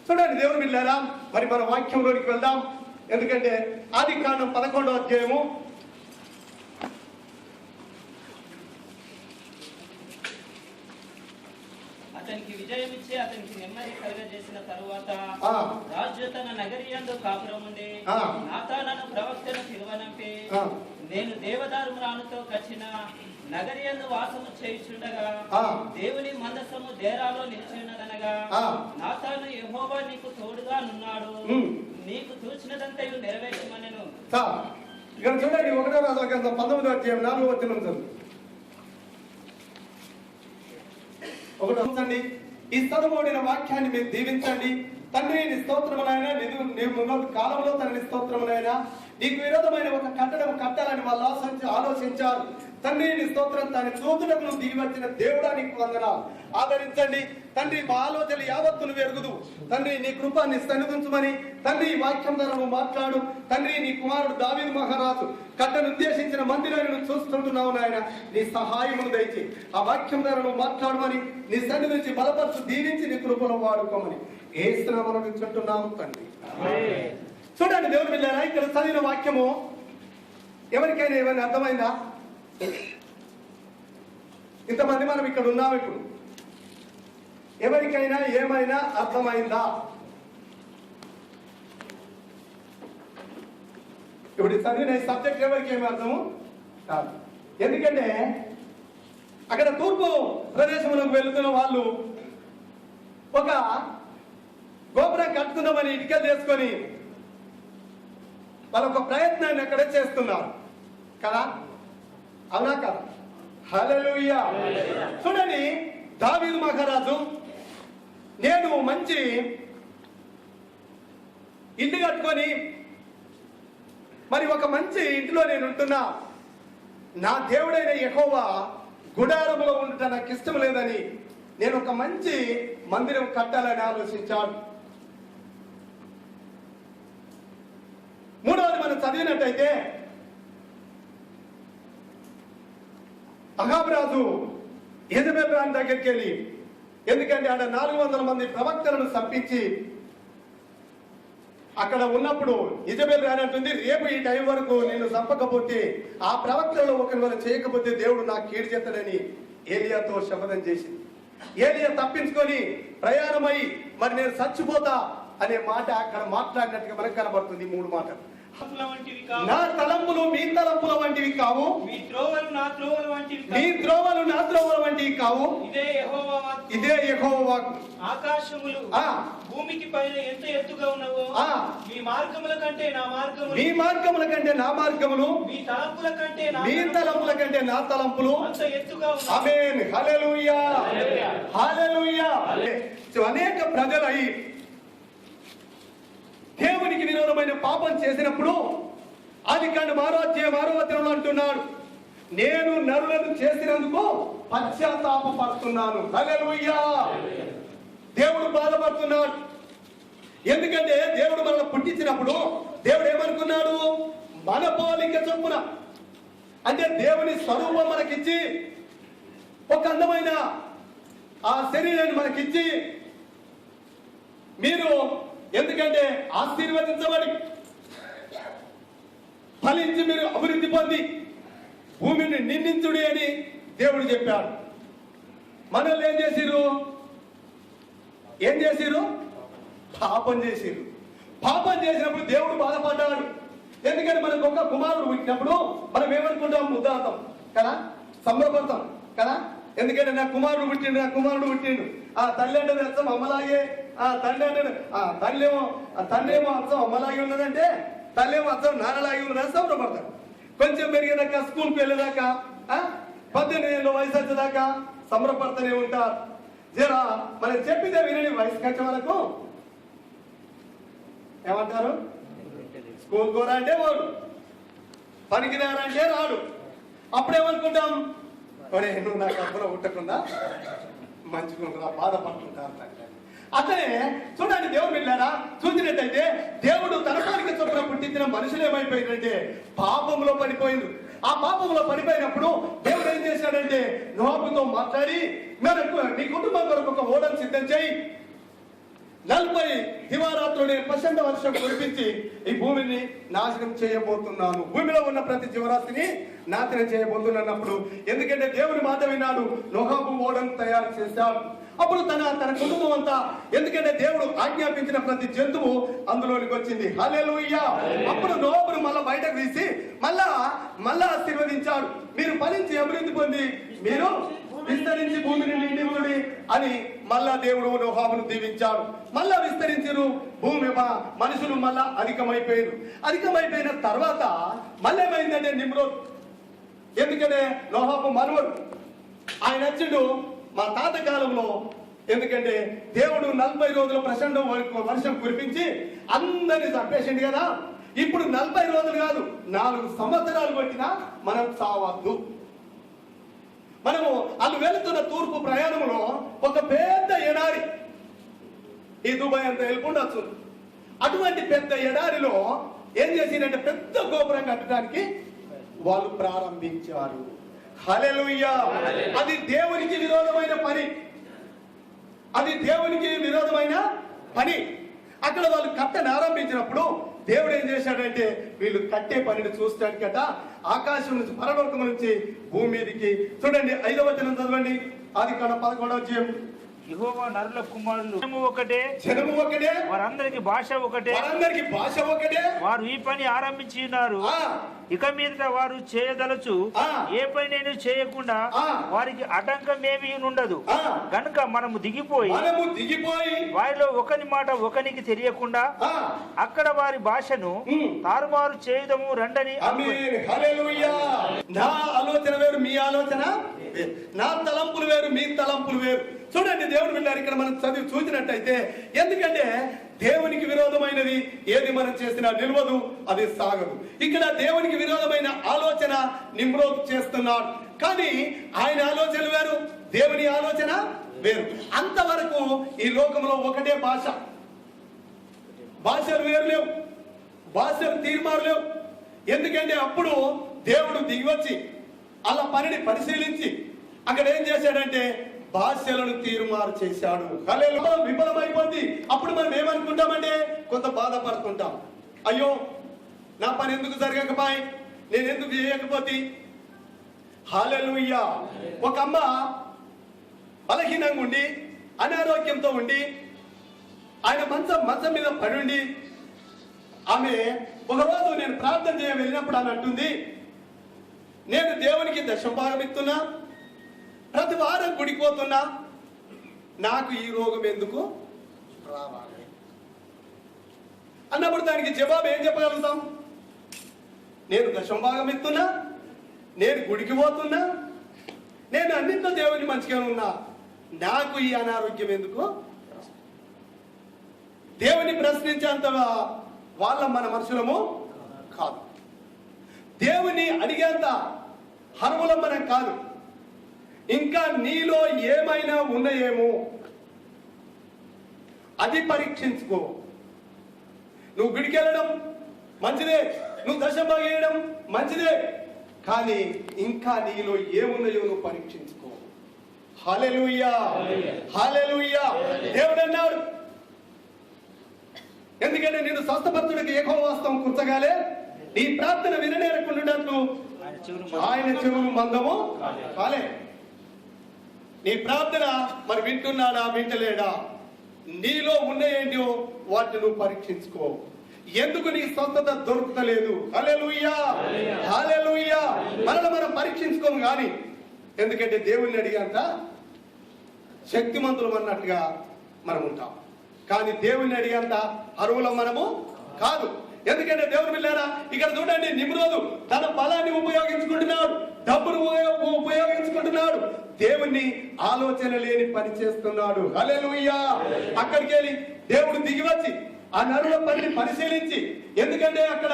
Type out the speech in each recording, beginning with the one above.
చూడండి దేవుని బిడ్డలారా, మరి మన వాక్యంలోనికి వెళ్దాం. ఎందుకంటే ఆదికాండం 11వ అధ్యాయము అతనికి విజయం ఇచ్చి అతనికి నెమ్మది కలుగజేసిన తరువాత రాజు తన నగరియందు కాపురం ఉండి నాతానను ప్రవక్తను పిలువనంపి, నేను దేవదారుమ్రానుతో కచ్చిన నగరియందు వాసము చేయుచుండగా దేవుని మందసము డేరాలో నిలిచినదనగా, నాతాను యెహోవా నీకు తోడుగా నున్నాడు, నీకు చూచినదంతయు నెరవేర్చమనెను. ఇక్కడ చూడండి 1వ రాజుల గ్రంథం 19వ అధ్యాయం 4వ వచనం చదువు. ఒకటి, ఈ స్థలమోడిన వాక్యాన్ని మీరు దీవించండి. తండ్రి నీ స్తోత్రమునైనా, నీవు కాలంలో తండ్రి స్తోత్రమునైనా, నీకు విరోధమైన ఒక కట్టడం కట్టాలని వాళ్ళు ఆలోచించారు. తండ్రి నీ స్తోత్రం, తన చూతులకు దిగి వచ్చిన దేవుడా నీకు వందనాలు. ఆదరించండి తండ్రి, మా ఆలోచనలు యావత్తును వెరుగుదు తండ్రి. నీ కృపాన్ని సన్నిధించమని తండ్రి ఈ వాక్యం ద్వారా నువ్వు మాట్లాడు తండ్రి. నీ కుమారుడు దావీదు మహారాజు కట్టను ఉద్దేశించిన మందిరాన్ని నువ్వు చూస్తుంటున్నావు నాయన. నీ సహాయమును దయచి ఆ వాక్యం ద్వారా నువ్వు మాట్లాడమని, నీ సన్నిధి నుంచి బలపరచు, దీవించి నీ కృపలో వాడుకోమని ఏసునామమున వింటున్నాము తండ్రి. చూడండి దేవుని బిడ్డలారా, ఇక్కడ చదివిన వాక్యము ఎవరికైనా ఏమైనా అర్థమైందా? ఇంతమంది మనం ఇక్కడ ఉన్నాము. ఇప్పుడు ఎవరికైనా ఏమైనా అర్థమైందా? ఇప్పుడు చదివిన సబ్జెక్ట్ ఎవరికి ఏమి అర్థము కాదు. ఎందుకంటే అక్కడ తూర్పు ప్రదేశంలోకి వెళుతున్న వాళ్ళు ఒక గోపురం కట్టుకుందామని ఇటుకలు చేసుకొని వాళ్ళ ఒక ప్రయత్నాన్ని అక్కడ చేస్తున్నారు కదా, అవునా కదా? హల్లెలూయా. చూడండి, దావీదు మహారాజు నేను మంచి ఇల్లు కట్టుకొని మరి ఒక మంచి ఇంటిలో నేను ఉంటున్నా, నా దేవుడైన యెహోవా గుడారంలో ఉండటం నాకు ఇష్టం లేదని నేను ఒక మంచి మందిరం కట్టాలని ఆలోచించాడు. మూడవది మనం చదివినట్టయితే అహాబు రాజు యెజెబెల్ రాణి దగ్గరికి వెళ్ళి, ఎందుకంటే ఆడ 400 మంది ప్రవక్తలను సంపించి అక్కడ ఉన్నప్పుడు యెజెబెల్ రాణి అంటుంది, రేపు ఈ టైం వరకు నేను చంపకపోతే, ఆ ప్రవక్తలలో ఒకరి వల్ల చేయకపోతే దేవుడు నాకు కీడు చేస్తాడని ఏలియాతో శపథం చేసింది. ఏలియా తప్పించుకొని ప్రయాణమై మరి నేను చచ్చిపోతా అనే మాట అక్కడ మాట్లాడినట్టుగా మనకు కనబడుతుంది. 3 మాటలు. నా తలంపులు మీ తలంపుల వంటివి కావు, మీ త్రోవలు నా త్రోవల వంటివి, మీ త్రోవలు నా త్రోవల వంటివి కావు, ఇదే యెహోవా వాక్కు. ఇదే యెహోవా వాక్కు. ఆకాశములు భూమికి పైన ఎంత ఎత్తుగా ఉన్నవో, మీ మార్గముల కంటే నా మార్గములు, మీ మార్గముల కంటే నా మార్గములు, మీ తలంపుల కంటే మీ తలంపుల కంటే నా తలంపులు అంత ఎత్తుగా ఉన్నాయి. ఆమేన్. హల్లెలూయా, హల్లెలూయా. అనేక ప్రజలై దేవునికి విరోధమైన పాపం చేసినప్పుడు ఆదికాండం 6వ అధ్యాయం అంటున్నాడు, నేను నరులను చేసినందుకు పశ్చాత్తాపపడుతున్నాను. హల్లెలూయా. దేవుడు బాధపడుతున్నాడు. ఎందుకంటే దేవుడు మనల్ని పుట్టించినప్పుడు దేవుడు ఏమనుకున్నాడు? మన పోలిక చొప్పున, అంటే దేవుని స్వరూపం మనకిచ్చి ఒక అందమైన ఆ శరీరాన్ని మనకిచ్చి, మీరు ఎందుకంటే ఆశీర్వదించబడి ఫలించి మీరు అభివృద్ధి పొంది భూమిని నిందించుడి అని దేవుడు చెప్పాడు. మనల్ని ఏం చేసిరు? పాపం చేసిరు. పాపం చేసినప్పుడు దేవుడు బాధపడ్డాడు. ఎందుకంటే మనకు ఒక కుమారుడు పుట్టినప్పుడు మనం ఏమనుకుంటాం? ఉదాహరణ కదా, సంబరపడతాం కదా. ఎందుకంటే నా కుమారుడు పుట్టిండు, ఆ తల్లి అంటే అర్థం అమ్మలాగే, ఆ తండ్రి అంటే తండ్రి ఏమో అర్థం అమ్మలాగే ఉన్నదంటే తల్లి ఏమో అర్థం నాన్నలాగే ఉన్నదని సంబరపడతాడు. కొంచెం పెరిగేదాకా, స్కూల్కి వెళ్ళేదాకా, 18 ఏళ్ళ వయసు వచ్చేదాకా సంబరపడుతూనే ఉంటారు. జరా మనం చెప్పితే వినని వయసు వచ్చే వరకు ఏమంటారు? స్కూల్ కోరా అంటే వాడు, పనికిరారంటే రాడు. అప్పుడేమనుకుంటాం? ఒరే నువ్వు నాకు అప్పులో ఉట్టకుండా మంచుకుంటున్నా, బాధపడుతుంటారు. అతనే చూడండి దేవుడు వెళ్ళారా, చూసినట్టయితే దేవుడు తన పోలిక చొప్పున పుట్టించిన మనుషులు ఏమైపోయిందంటే పాపంలో పడిపోయింది. ఆ పాపంలో పడిపోయినప్పుడు దేవుడు ఏం చేశాడంటే నోహుతో మాట్లాడి, నీ కుటుంబం కొరకు ఒక ఓడను సిద్ధం చేయి, 40 దివారాత్రులు నేను ప్రచండ వర్షం కురిపించి ఈ భూమిని నాశనం చేయబోతున్నాను, భూమిలో ఉన్న ప్రతి జీవరాశిని నాశనం చేయబోతున్నానప్పుడు, ఎందుకంటే దేవుని మాట విన్నాడు, నోహబు ఓడను తయారు చేశాడు. అప్పుడు తన కుటుంబం అంతా, ఎందుకంటే దేవుడు ఆజ్ఞాపించిన ప్రతి జంతువు అందులోనికి వచ్చింది. హల్లెలూయా. అప్పుడు నోహబును మళ్ళా బయటకు తీసి మళ్ళా ఆశీర్వదించాడు. మీరు ఫలించి అభివృద్ధి పొంది మీరు విస్తరించి భూమిని నిండివుడి అని మళ్ళా దేవుడు నోహబును దీవించాడు. మళ్ళా విస్తరించారు భూమి, మనుషులు మళ్ళా అధికమైపోయిన తర్వాత మళ్ళీ ఏమైందంటే నిమ్రోద్, ఎందుకంటే నోహబు మనవడు ఆయన వచ్చిండు మా తాత కాలంలో. ఎందుకంటే దేవుడు 40 రోజులు ప్రచండ వర్షం కురిపించి అందరినీ చంపేసిండు కదా. ఇప్పుడు 40 రోజులు కాదు, 4 సంవత్సరాలు పట్టినా మనం చావద్దు. మనము వాళ్ళు వెళుతున్న తూర్పు ప్రయాణంలో ఒక పెద్ద ఎడారి, ఈ దుబాయ్ అంతా వెళ్ళిపోవచ్చు, అటువంటి పెద్ద ఎడారిలో ఏం చేసిందంటే పెద్ద గోపురం కట్టడానికి వాళ్ళు ప్రారంభించారు. హల్లెలూయా. అది దేవునికి విరోధమైన పని. అక్కడ వాళ్ళు కట్టని ఆరంభించినప్పుడు దేవుడు ఏం చేశాడంటే వీళ్ళు కట్టే పనిని చూస్తానికట ఆకాశం నుంచి, పరలోకం నుంచి భూమి మీదకి, చూడండి 5వ వచనం చదవండి, ఆదికాండం 11వ అధ్యాయం. యెహోవా నరుల కుమారులు జనము ఒకటే, వారందరికి భాష ఒకటే, వారు ఈ పని ఆరంభించి ఉన్నారు. ఇక మీదట వారు చేయదలచు ఏ పని నేను చేయకుండా వారికి ఆటంకమేమీ ఉండదు గనుక మనము దిగిపోయి వారిలో ఒకని మాట ఒకనికి తెలియకుండా అక్కడ వారి భాషను తారుమారు చేయదము రండని. నా ఆలోచన వేరు, మీ ఆలోచన, నా తలంపులు వేరు, మీ తలంపులు వేరు. చూడండి దేవుడు విన్నారు ఇక్కడ మనం చదివి చూసినట్టయితే, ఎందుకంటే దేవునికి విరోధమైనది ఏది మనం చేసినా నిలవదు, అది సాగదు. ఇక్కడ దేవునికి విరోధమైన ఆలోచన నిమ్రోద్ చేస్తున్నాడు, కానీ ఆయన ఆలోచనలు వేరు, దేవుని ఆలోచన వేరు. అంతవరకు ఈ లోకంలో ఒకటే భాషలు వేరు లేవు, భాషలు తీర్మారు లేవు. ఎందుకంటే అప్పుడు దేవుడు దిగివచ్చి అలా పనిని పరిశీలించి అక్కడ ఏం చేశాడంటే భాషలను తీర్మారు చేశాడు. విఫలమైపోద్ది. అప్పుడు మనం ఏమనుకుంటామంటే కొంత బాధపడుతుంటాం, అయ్యో నా పని ఎందుకు జరగకపోయి, నేను ఎందుకు చేయకపోతే. హల్లెలూయా. ఒక అమ్మ బలహీనంగా ఉండి అనారోగ్యంతో ఉండి ఆయన మంచం మీద పడి ఉండి ఆమె ఒకరోజు నేను ప్రార్థన చేయ వెళ్ళినప్పుడు ఆమె అంటుంది, నేను దేవునికి దశమభాగం ఇస్తున్నా, ప్రతి వారం గుడిపోతున్నా, నాకు ఈ రోగం ఎందుకు రావాలి అన్నప్పుడు దానికి జవాబు ఏం చెప్పగలుగుతాం? నేను దశమభాగం ఇస్తున్నా, నేను గుడికి పోతున్నా, నేను అన్నింటిలో దేవుని మంచిగా ఉన్నా, నాకు ఈ అనారోగ్యం ఎందుకు? దేవుని ప్రశ్నించేంత వాళ్ళ మన మనుషులము కాదు, దేవుని అడిగేంత హర్ములం మనం కాదు. ఇంకా నీలో ఏమైనా ఉన్నాయేమో అది పరీక్షించుకో. నువ్వు గుడికి వెళ్ళడం మంచిదే, నువ్వు దశమభాగం వేయడం మంచిదే, కానీ ఇంకా నీలో ఏమున్నాయో నువ్వు పరీక్షించుకో. హల్లెలూయా, హల్లెలూయా. దేవుడు అన్నాడు, ఎందుకంటే నేను స్వస్థపరచుడికి యెహోవా హస్తం కూర్చగాలే, నీ ప్రార్థన విననేరకుండాట్లు ఆయన చెవులు మందము కాలే. నీ ప్రార్థన మరి వింటున్నాడా, వింటలేడా, నీలో ఉన్నాయేంటో వాటిని నువ్వు పరీక్షించుకో. ఎందుకు నీ స్వస్థత దొరుకుతలేదు? హల్లెలూయా, హల్లెలూయా. మనం పరీక్షించుకోము కానీ, ఎందుకంటే దేవుణ్ణి అడిగంత శక్తిమంతులం అన్నట్టుగా మనం ఉంటాం, కానీ దేవుణ్ణి అడిగంత అరువులం మనము కాదు. ఎందుకంటే దేవుడు పిల్లారా ఇక్కడ చూడండి, నిమ్రోదు తన బలాన్ని ఉపయోగించుకుంటున్నాడు, డబ్బును ఉపయోగించుకుంటున్నాడు, దేవుణ్ణి ఆలోచన లేని పని చేస్తున్నాడు. హల్లెలూయా. అక్కడికి వెళ్ళి దేవుడు దిగివచ్చి ఆ నరుల పనిని పరిశీలించి, ఎందుకంటే అక్కడ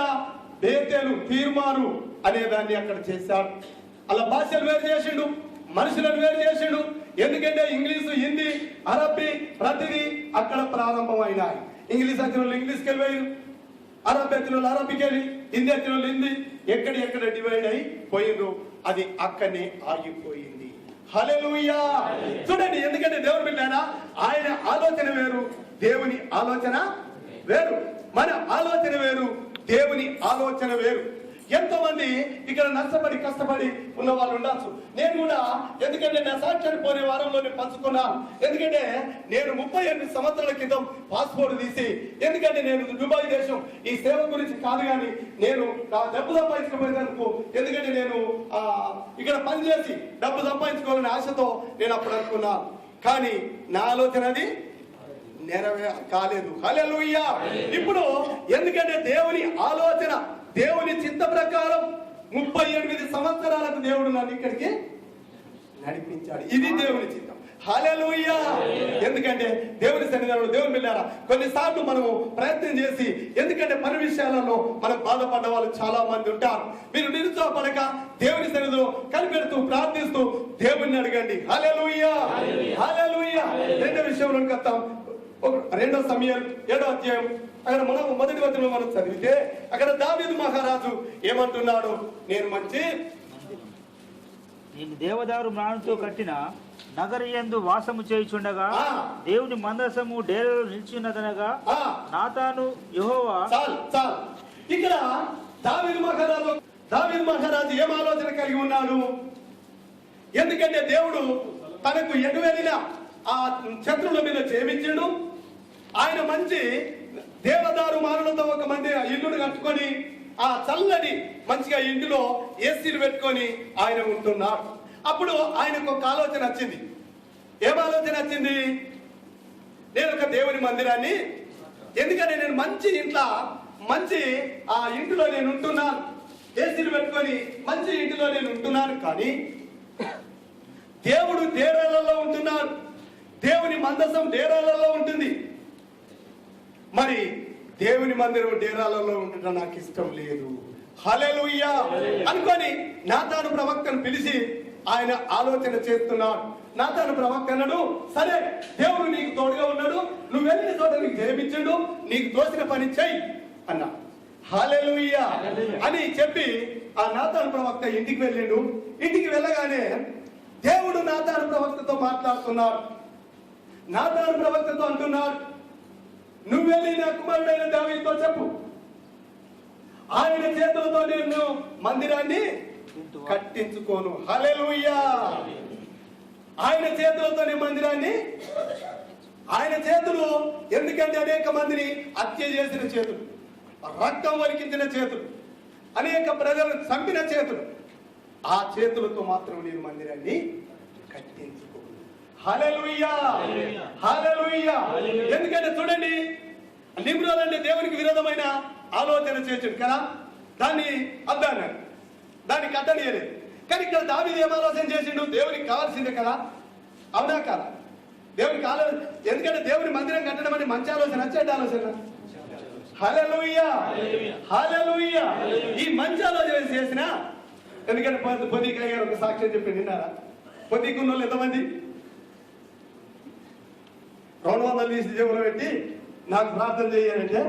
బేతేలు తీర్మారు అనే దాన్ని అక్కడ చేశాడు. అలా భాషలు వేరు చేసిండు, మనుషులను వేరు చేసిండు. ఎందుకంటే ఇంగ్లీషు, హిందీ, అరబ్బీ ప్రతిదీ అక్కడ ప్రారంభమైనాయి. ఇంగ్లీష్ వచ్చిన వాళ్ళు ఇంగ్లీష్కి వెళ్ళిపోయారు, అరబ్ వచ్చిన వాళ్ళు అరబ్బీకి వెళ్ళి, హిందీ వచ్చిన వాళ్ళు హిందీ, ఎక్కడ డివైడ్ అయి పోయిండ్రు, అది అక్కడనే ఆగిపోయింది. హల్లెలూయా. చూడండి, ఎందుకంటే దేవుడు బిడ్డనా ఆయన ఆలోచన వేరు, దేవుని ఆలోచన వేరు, మన ఆలోచన వేరు, దేవుని ఆలోచన వేరు. ఎంతో మంది ఇక్కడ నష్టపడి కష్టపడి ఉన్న వాళ్ళు ఉండొచ్చు. నేను కూడా, ఎందుకంటే నా సాక్ష్యాన్ని పోయే వారంలోనే పంచుకున్నాను. ఎందుకంటే నేను 38 సంవత్సరాల క్రితం పాస్పోర్ట్ తీసి, ఎందుకంటే నేను దుబాయ్ దేశం ఈ సేవ గురించి కాదు కానీ నేను డబ్బు సంపాదించుకోపోయేందుకు, ఎందుకంటే నేను ఇక్కడ పనిచేసి డబ్బు సంపాదించుకోవాలనే ఆశతో నేను అప్పుడు అనుకున్నాను. కానీ నా ఆలోచన అది కాలేదు. హల్లెలూయా. ఇప్పుడు ఎందుకంటే దేవుని ఆలోచన, దేవుని చిత్త ప్రకారం 38 సంవత్సరాలకు దేవుడు నన్ను ఇక్కడికి నడిపించాడు. ఇది దేవుని చిత్తం. హల్లెలూయా. ఎందుకంటే దేవుని సన్నిధానంలో దేవుని బిడ్డలారా, కొన్నిసార్లు మనము ప్రయత్నం చేసి, ఎందుకంటే పని విషయాలలో మనం బాధపడ్డ వాళ్ళు చాలా మంది ఉంటారు. మీరు నిరుత్సాహపడక దేవుని సన్నిధిలో కనిపెడుతూ ప్రార్థిస్తూ దేవుని అడగండి. హల్లెలూయా, హల్లెలూయా. రెండో విషయంలోకి వస్తాం. 2 సమూయేలు 7వ అధ్యాయం అక్కడ మనం మొదటి వచనంలో మనం చదివితే అక్కడ దావీదు మహారాజు ఏమంటున్నాడు? నేను దేవదారు మ్రాణుతో కట్టిన నగరయందు వాసము చేయుచుండగా దేవుని మందసము డేరాలో నిలిచినదనగా నాతాను యెహోవా. ఇక్కడ దావీదు మహారాజు ఏం ఆలోచన కలిగి ఉన్నాడు? ఎందుకంటే దేవుడు తనకు ఎటు వెళ్ళిన ఆ శత్రువుల మీద జయమించాడు. ఆయన మంచి దేవదారు మానులతో ఒక మంది ఇల్లును కట్టుకొని ఆ చల్లని మంచిగా ఇంటిలో ఏసీలు పెట్టుకొని ఆయన ఉంటున్నాడు. అప్పుడు ఆయనకు ఒక ఆలోచన వచ్చింది. ఏం ఆలోచన వచ్చింది? నేను ఒక దేవుని మందిరాన్ని, ఎందుకంటే నేను మంచి ఇంట్లో మంచి ఆ ఇంటిలో నేను ఉంటున్నాను, ఏసీలు పెట్టుకొని మంచి ఇంటిలో నేను ఉంటున్నాను. కానీ దేవుడు డేరాలలో ఉంటున్నాడు, దేవుని మందసం డేరాలలో ఉంటుంది. మరి దేవుని మందిరం డేరాలలో ఉండటం నాకు ఇష్టం లేదు. హల్లెలూయా అనుకొని నాతాను ప్రవక్తను పిలిచి ఆయన ఆలోచన చేస్తున్నాడు. నాతాను ప్రవక్త అన్నాడు, సరే దేవుడు నీకు తోడుగా ఉన్నాడు, నువ్వు వెళ్ళిన చోట నీకు జయమిచ్చాడు, నీకు తోసిన పని చెయ్యి అన్నా. హల్లెలూయా అని చెప్పి ఆ నాతాను ప్రవక్త ఇంటికి వెళ్ళిండు. ఇంటికి వెళ్ళగానే దేవుడు నాతాను ప్రవక్తతో మాట్లాడుతున్నాడు. నాతాను ప్రవక్తతో అంటున్నాడు, నువ్వు వెళ్ళి నా కుమారుడైన దావీదుతో చెప్పు, ఆయన చేతులతో నేను మందిరాన్ని కట్టించుకోను. హల్లెలూయా. ఆయన చేతులతోనే మందిరాన్ని, ఆయన చేతులు, ఎందుకంటే అనేక మందిని హత్య చేసిన చేతులు, రక్తం వలికించిన చేతులు, అనేక ప్రజలను చంపిన చేతులు, ఆ చేతులతో మాత్రం నేను మందిరాన్ని కట్టించుకోను. హల్లెలూయా, హల్లెలూయా. ఎందుకంటే చూడండి, నిమ్రోద్ అంటే దేవునికి విరోధమైన ఆలోచన చేసాడు కదా, దాన్ని అద్దన్నాడు, దాన్ని కట్టనియలేదు. కానీ ఇక్కడ దావీదు ఏం ఆలోచన చేసిండు? దేవునికి కావాల్సిందే కదా, అవునా కదా? దేవునికి ఆలోచన, ఎందుకంటే దేవుని మందిరం కట్టడం అంటే మంచి ఆలోచన, చెడ్డ ఆలోచన. హల్లెలూయా, హల్లెలూయా. ఈ మంచి ఆలోచన చేసిన, ఎందుకంటే పొద్దుకాయ గారు ఒక సాక్ష్యం చెప్పి విన్నారా? పొద్దుకున్న వాళ్ళు ఎంతమంది 200 తీసి జేబులో పెట్టి నాకు ప్రార్థన చేయాలంటే,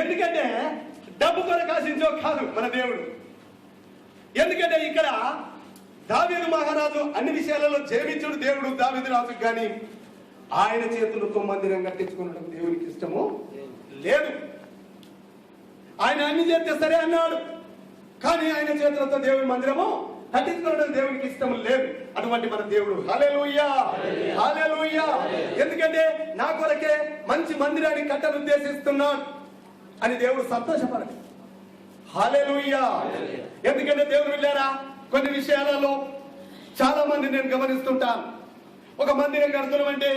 ఎందుకంటే డబ్బు కొరకు ఆశించో కాదు మన దేవుడు. ఎందుకంటే ఇక్కడ దావీదు మహారాజు అన్ని విషయాలలో జయమిచ్చుడు దేవుడు దావీదు రాజుకు, కానీ ఆయన చేతులతో మందిరం కట్టించుకునడం దేవునికి ఇష్టము లేదు. ఆయన అన్ని చేస్తే సరే అన్నాడు, కానీ ఆయన చేతులతో దేవుని మందిరము కట్టించుకోవడం దేవునికి ఇష్టం లేదు. అటువంటి మన దేవుడు. హల్లెలూయా, హల్లెలూయా. ఎందుకంటే నా కొరకే మంచి మందిరాన్ని కట్టను ఉద్దేశిస్తున్నాడు అని దేవుడు సంతోషపడదు. హల్లెలూయా. ఎందుకంటే దేవుడు వెళ్ళారా, కొన్ని విషయాలలో చాలా మంది నేను గమనిస్తుంటాను. ఒక మందిరం కడుతున్నామంటే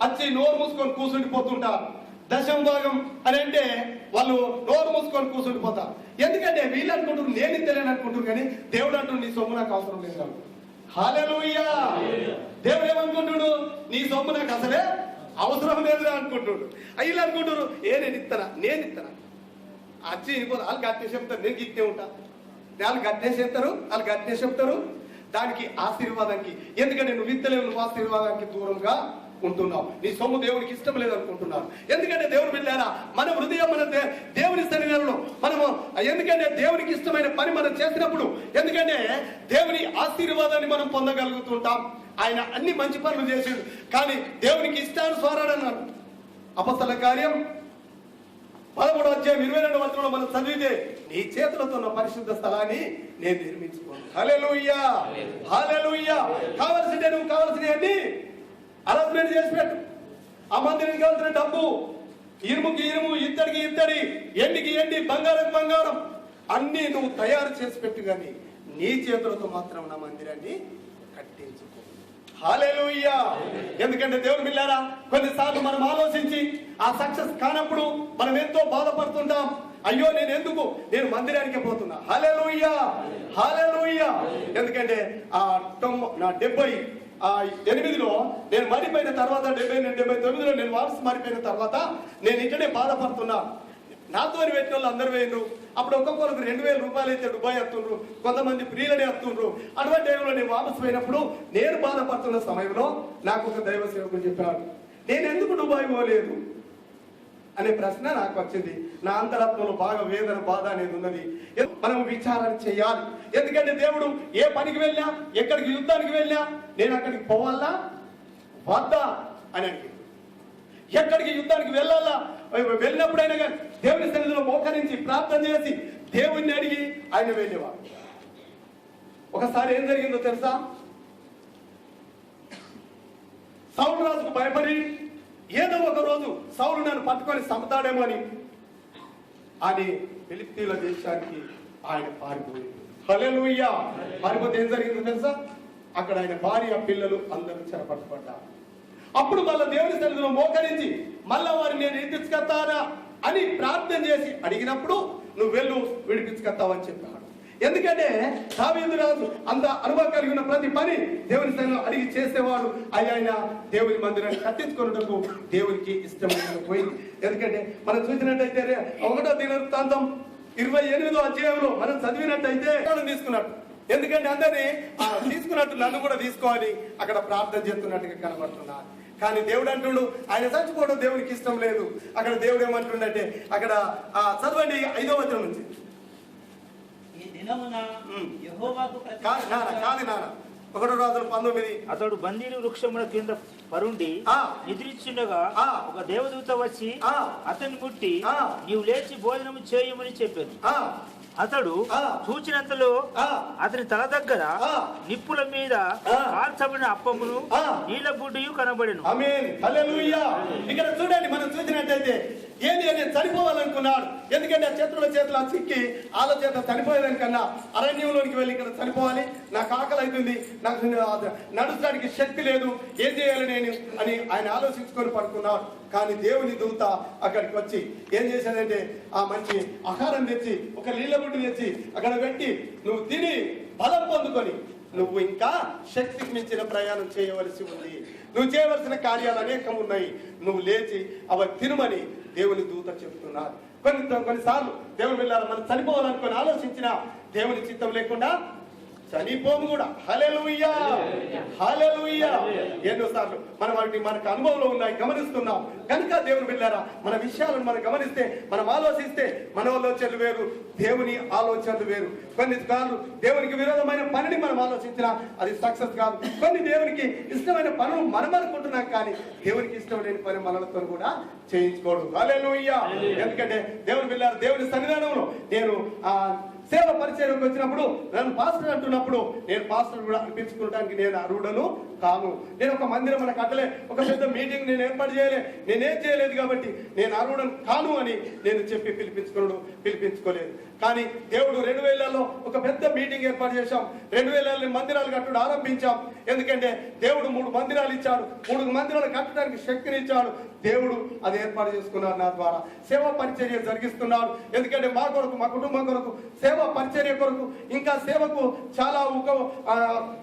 వచ్చి నోరు మూసుకొని కూర్చుండిపోతుంటారు. దశమ భాగం అని అంటే వాళ్ళు నోరు మూసుకొని కూర్చుండిపోతారు. ఎందుకంటే వీళ్ళు అనుకుంటారు నేను ఇంతలేని అనుకుంటారు, కానీ దేవుడు అంటాడు నీ సొమ్ము నాకు అవసరం లేదు. హల్లెలూయా. దేవుడు ఏమనుకుంటుడు? నీ సొమ్ము నాకు అసలే అవసరం లేదురా అనుకుంటుడు. వీళ్ళు అనుకుంటారు నేను ఇస్తానా వచ్చి వాళ్ళు గట్టే చెప్తారు, నేను గిట్టే ఉంటా, వాళ్ళు గట్టే చెప్తారు, వాళ్ళు గట్టే చెప్తారు. దానికి ఆశీర్వాదానికి, ఎందుకంటే నువ్వు ఇత్తలేవు, నువ్వు ఆశీర్వాదానికి దూరంగా ఉంటున్నావు, నీ సొమ్ము దేవునికి ఇష్టం లేదు అనుకుంటున్నావు. ఎందుకంటే దేవుడు బిడ్డలారా, మన హృదయం మన దేవుని సన్నిధానంలో మనము, ఎందుకంటే దేవునికి ఇష్టమైన పని మనం చేసినప్పుడు, ఎందుకంటే దేవుని ఆశీర్వాదాన్ని మనం పొందగలుగుతుంటాం. ఆయన అన్ని మంచి పనులు చేసిండు, కానీ దేవునికి ఇష్టానుసారాడన్నాడు. అపొస్తలుల కార్యం 13వ అధ్యాయం 22వ వచనంలో మనం చదివితే, నీ చేతులతో ఉన్న పరిశుద్ధ స్థలాన్ని నేను నిర్మించుకోను. హల్లెలూయా, హల్లెలూయా. కావలసిందే నువ్వు కావలసినవన్నీ అరేంజ్మెంట్ చేసి పెట్టు. ఆ మందిరానికి కావాల్సిన డబ్బు, ఇనుముకి ఇనుము, ఇత్తడికి ఇత్తడి, ఎండికి ఎండి, బంగారం బంగారం అన్నీ నువ్వు తయారు చేసి పెట్టు, కానీ నీ చేతులతో మాత్రం నా మందిరాన్ని కట్టించుకో. హల్లెలూయా. ఎందుకంటే దేవుని బిడ్డలారా, కొన్నిసార్లు మనం ఆలోచించి ఆ సక్సెస్ కానప్పుడు మనం ఎంతో బాధపడుతుంటాం. అయ్యో నేను మందిరానికి పోతున్నా. హల్లెలూయా, హల్లెలూయా. ఎందుకంటే నా 78లో నేను మారిపోయిన తర్వాత, 79లో నేను వాపసు మారిపోయిన తర్వాత నేను ఇంటనే బాధపడుతున్నా. నాతో పెట్టిన వాళ్ళు అందరు వేయండు. అప్పుడు ఒక్కొక్కరికి 2000 రూపాయలు అయితే దుబాయ్ వస్తుండ్రు, కొంతమంది ప్రియులనే వస్తుండ్రు. అటువంటి టైంలో నేను వాపసు పోయినప్పుడు నేను బాధపడుతున్న సమయంలో నాకు ఒక దైవ సేవకుడు చెప్పాడు, నేను ఎందుకు దుబాయ్ పోలేదు అనే ప్రశ్న నాకు వచ్చింది. నా అంతరాత్మలో బాగా వేదన, బాధ అనేది ఉన్నది. మనం విచారణ చేయాలి. ఎందుకంటే దేవుడు ఏ పనికి వెళ్ళినా, ఎక్కడికి యుద్ధానికి వెళ్ళినా, నేను అక్కడికి పోవాలా వద్దా అని అంటే, ఎక్కడికి యుద్ధానికి వెళ్ళాలా, వెళ్ళినప్పుడైనా కానీ దేవుని సన్నిధిలో మోకరించి ప్రార్థన చేసి దేవుణ్ణి అడిగి ఆయన వెళ్ళేవాడు. ఒకసారి ఏం జరిగిందో తెలుసా? సౌలు రాజుకు భయపడి ఏదో ఒక రోజు సౌలు నన్ను పట్టుకొని చంపుతాడేమో అని ఫిలిష్తీయుల దేశానికి ఆయన పారిపోయింది. హల్లెలూయా. పారిపోతే ఏం జరిగిందో తెలుసా? అక్కడ ఆయన భార్య, పిల్లలు అందరూ చెరపట్టబడ్డారు. అప్పుడు మళ్ళా దేవుని సన్నిధిలో మోకరించి మళ్ళా వారిని నేను విడిపించుకొస్తానా అని ప్రార్థన చేసి అడిగినప్పుడు, నువ్వు వెళ్ళు విడిపించుకొస్తావని చెప్పాడు. ఎందుకంటే దావీదు రాజు అంత అనుభవం కలిగి ఉన్న ప్రతి పని దేవుని సన్నిధిలో అడిగి చేసేవాడు. ఆయన దేవుని మందిరాన్ని కట్టించుకున్నటకు దేవునికి ఇష్టమైన పోయింది. ఎందుకంటే మనం చూసినట్టయితే 1వ దినవృత్తాంతం 28వ అధ్యాయంలో మనం చదివినట్టయితే తీసుకున్నట్టు, ఎందుకంటే అందరినీ తీసుకున్నట్టు నన్ను కూడా తీసుకోవాలి అక్కడ ప్రార్థన చేస్తున్నట్టుగా కనబడుతున్నారు. కానీ దేవుడు అంటుండు, ఆయన చచ్చిపోవడం దేవునికి ఇష్టం లేదు. అక్కడ దేవుడు ఏమంటుండంటే, అక్కడ చదవండి 5వ వచనం నుంచి. కాదు నాన్న, 1 రాజులు 19. అతడు బందీలు వృక్షముల కింద పరుండి నిద్రించుండగా ఒక దేవదూత వచ్చి అతన్ని ముట్టి, నీవు లేచి భోజనము చేయమని చెప్పాను. అతడు చూచినంతలో అతని తల దగ్గర నిప్పుల మీద కాల్చబడిన అప్పమును నీళ్ళ బుడ్డియు కనబడెను. ఆమేన్, హల్లెలూయా. ఇక్కడ చూడండి, మనం చూసినట్టయితే ఏది నేను చనిపోవాలనుకున్నాడు. ఎందుకంటే ఆ శత్రువుల చేతిలో చిక్కి వాళ్ళ చేత చనిపోయేదాని కన్నా అరణ్యంలోనికి వెళ్ళి ఇక్కడ చనిపోవాలి, నాకు ఆకలి అవుతుంది, నాకు నడుచడానికి శక్తి లేదు, ఏం చేయాలి నేను అని ఆయన ఆలోచించుకొని పడుకున్నాడు. కానీ దేవుని దూత అక్కడికి వచ్చి ఏం చేశాడంటే, ఆ మంచి ఆహారం తెచ్చి ఒక నీళ్ళ బుడ్డి తెచ్చి అక్కడ పెట్టి, నువ్వు తిని బలం పొందుకొని నువ్వు ఇంకా శక్తికి మించిన ప్రయాణం చేయవలసి ఉంది, నువ్వు చేయవలసిన కార్యాలు అనేకం ఉన్నాయి, నువ్వు లేచి అవి తినమని దేవుని దూత చెప్తున్నారు. కొన్నిసార్లు దేవుని వెళ్ళాలి, మనం చనిపోవాలనుకొని ఆలోచించిన దేవుని చిత్తం లేకుండా చనిపోము కూడా. హల్లెలూయా, హల్లెలూయా. ఎన్నోసార్లు మనం వాటిని మనకు అనుభవంలో ఉన్నాయి, గమనిస్తున్నాం. కనుక దేవుని బిడ్డలారా, మన విషయాలను మనం గమనిస్తే, మనం ఆలోచిస్తే మన ఆలోచనలు వేరు, దేవుని ఆలోచనలు వేరు. కొన్నిసార్లు దేవునికి విరోధమైన పనిని మనం ఆలోచించినా అది సక్సెస్ కాదు. కొన్ని దేవునికి ఇష్టమైన పనులు మనం అనుకుంటున్నాం, కానీ దేవునికి ఇష్టం లేని పని మనలతో కూడా చేయించుకోడు. హల్లెలూయా. ఎందుకంటే దేవుని బిడ్డలారా, దేవుని సన్నిధానంలో నేను సేవ పరిచయంలోకి వచ్చినప్పుడు నన్ను పాస్టర్ అంటున్నప్పుడు, నేను పాస్టర్ కూడా అనిపించుకోవడానికి నేను అర్హుడను కాను. నేను ఒక మందిరం మన కట్టలే, ఒక పెద్ద మీటింగ్ నేను ఏర్పాటు చేయలే, నేనేం చేయలేదు కాబట్టి నేను అర్హుడను కాను అని నేను చెప్పి పిలిపించుకోలేదు. కానీ దేవుడు 2000లో ఒక పెద్ద మీటింగ్ ఏర్పాటు చేశాం. 2000 మందిరాలు కట్టడం ఆరంభించాం. ఎందుకంటే దేవుడు 3 మందిరాలు ఇచ్చాడు, 3 మందిరాలు కట్టడానికి శక్తిని ఇచ్చాడు. దేవుడు అది ఏర్పాటు చేసుకున్నాడు. నా ద్వారా సేవా పరిచర్య జరిగిస్తున్నాడు. ఎందుకంటే మా కొరకు, మా కుటుంబం కొరకు, సేవా పరిచర్య కొరకు, ఇంకా సేవకు చాలా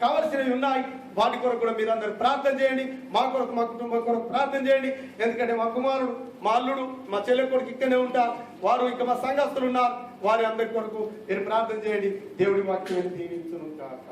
కావలసినవి ఉన్నాయి. వాటి కొరకు కూడా మీరందరూ ప్రార్థన చేయండి. మా కొరకు, మా కుటుంబం కొరకు ప్రార్థన చేయండి. ఎందుకంటే మా కుమారుడు, మా అల్లుడు, మా చెల్లె కొడుకు ఇక్కడనే ఉంటారు, వారు ఇంకా మా సంఘస్థులు ఉన్నారు. వారి అందరి కొరకు మీరు ప్రార్థన చేయండి. దేవుడి వాక్యాన్ని దీవించును గాక.